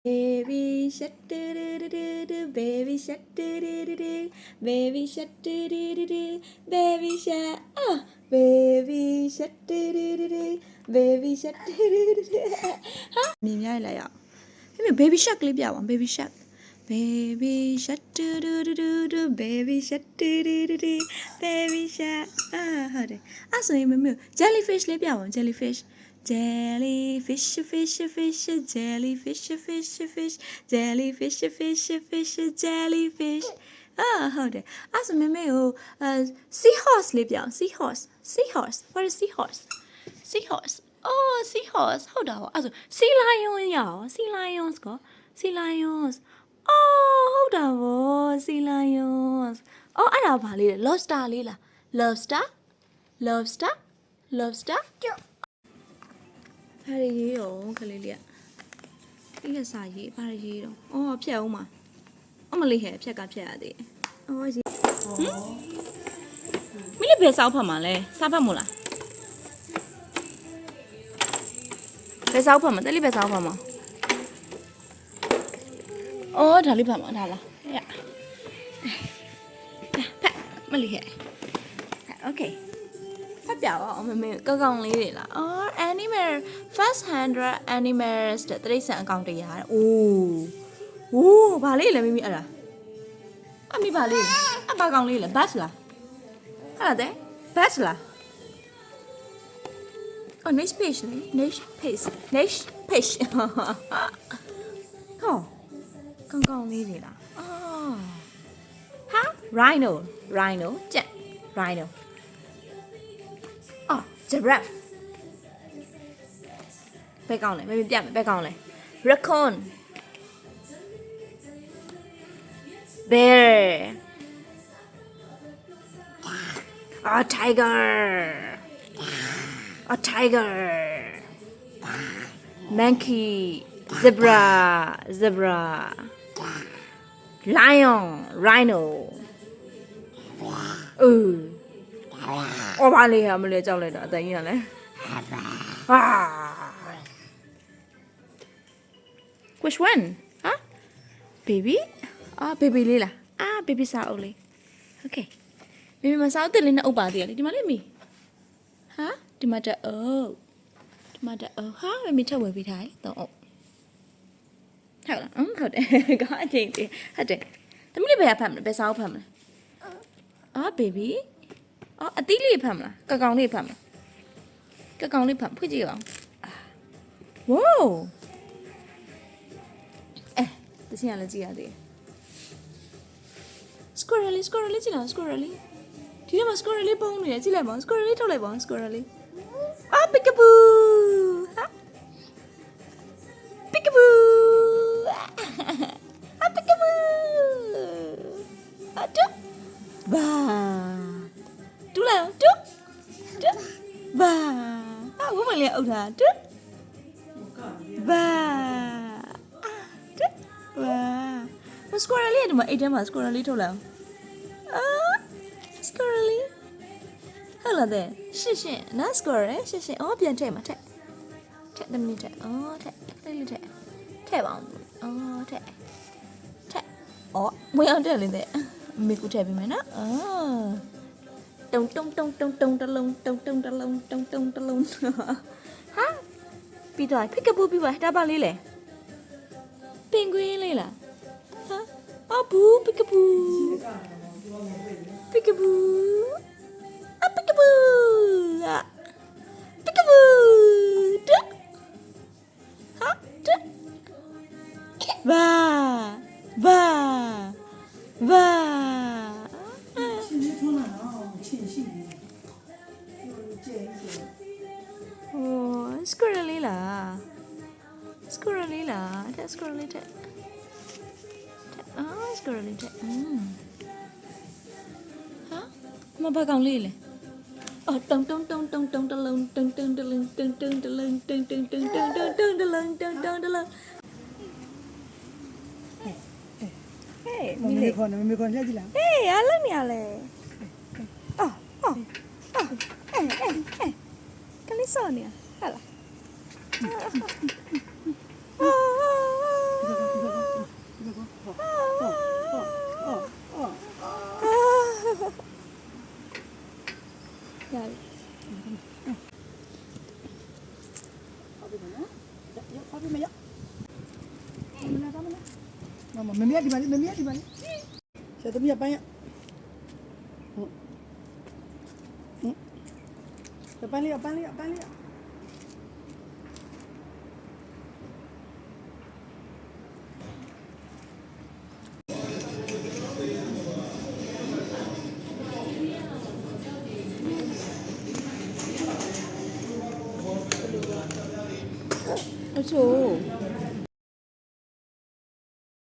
Baby shark do do do do do, baby shark do do do do, baby shark do do do do, baby shark, oh, baby shark do do do do, baby shark do do do do. Ha? မြင်များလိုက်ရအောင်။baby shark လေးပြအောင် baby shark. Baby shark do do do do do, baby shark do do do do, baby shark. ဟုတ်တယ်။အဲ့ဆိုရင်မ jellyfish လေးပြအောင် jellyfish.Jellyfish, fish, fish, jellyfish, fish, fish, jellyfish, fish, fish, jellyfish. Hold it. As a meme, seahorse, live young, seahorse. What is seahorse? Seahorse. Oh, seahorse. Hold on. As sea lion, y'all. Sea lions, go. Sea lions. Oh, hold on. Sea lions. Oh, I know about it. Lobster, Lila. Lobster.ဘာတွေရေးတော့ခလေးလေးကဒီကစာရေးဘာတွေရေးတော့အော်ဖြတ်အောင်ပါအမလေးဟဲ့ဖြက်ကဖြတ်ရသေးတယ်အော်ရေးမင်းလည်းဘယ်စောက်ဖတ်မှာလဲစားဖတ်မို့လားဘယ်စောက်ဖတ်မှာတက်လေးဘယ်စောက်ဖတ်မှာအော်ဒါလေးဖတ်မှာဒါလားရဖတ်မလေးဟဲ့โอเคဖတ်ပြပါအောင်မမေကောက်ကောက်လေးတွေလားအော် animal first 100 animals တဲ့တိရစ္ဆာန်အကောင်တရားတဲ့အိုးဘာလေးလဲမိမိအဲ့ဒါအမိဘာလေးအဘာကောင်လေးလဲ bat လားအဲ့ဒါတဲ့ bat လားအော် next page လေ next page ဟောကောင်းလေးတွေလားအော်ဟာ rhino ကြက် rhino Oh, giraffe. ဘယ်ကောင်းလဲမပြတ်ဘယ်ကောင်းလဲ raccoon bear tiger monkey zebra lion rhino ဘာလေးဟာမလဲကြောက်လိုက်တာအတန်ကြီးကလည်းဟာ Which one ဟာ baby baby လေးလားbaby စားအုပ်လေး Okay မိမစားအုပ်လေးနဲ့အုပ်ပါသေးတယ်လေဒီမှာလေးမိဟာဒီမှာတက်အုပ်ဟာမိထပ်ဝင်ပြီးထားတယ်တော့အုပ်ဟုတ်လားဟုတ်တယ်ကောင်းအချင်းသေးဟုတ်တယ်သမီးလေးဘယ်ဖတ်မလဲဘယ်စားအုပ်ဖတ်မလဲbabyအော်အသီးလေးဖတ်မလားကကောင်လေးဖတ်မလားကကောင်လေးဖတ်ဖွင့်ကြည့်အောင်ဝိုးတချင်ရလည်းကြည့်ရသေးတယ် squirrel ကြည့်လား squirrel ဒီထဲမှာ squirrel လေးပုံနေတယ်ကြည့်လိုက်ပါဦး squirrel လေးထုတ်လိုက်ပါဦး squirrel လေးpeekaboo ဟာ peekaboo peekaboo တူဘာတူလာတူဘာဝမလေးအုပ်ထားတူဘာတူဘာစကွရလေးဒီမှာအိတ်ထဲမှာစကွရလေးထုတ်လာစကွရလေးဟုတ်လားတဲ့ရှင်းနားစကွရရှင်းအော်ပြန်ထည့်မှာထည့်သမီးထည့်အော်ထည့်လေးထည့်ပါအောင်ထည့်အော်မွေးအောင်တက်လေးတဲ့မေကူထည့်ပေးမယ်နော်တုံတလုံးဟာပြီးတော့ peekaboo ပြီးပါဒါပါလေးလေပင်ကွင်းလေးလားဟာဘူး peekaboo peekabooတူဟာတူဘာsquirrel လေးလားတဲ့ squirrel လေးတဲ့squirrel လေးတဲ့ဟာမဘာကောင်လေးလဲအော်တုံတလုံးဟေးမမေခေါ်လက်ကြည့်လားဟေးရလုံးနေရလဲကလေးစောနေဟာလား ပြီနော်ရောက်ဖားပြီမရောက်မလာတော့မလားမမမီးဒီပါလေမမီးဒီပါလေဆက်သမီးပန်းရပန်းလေးပန်းလေးပန်းလေးအချို့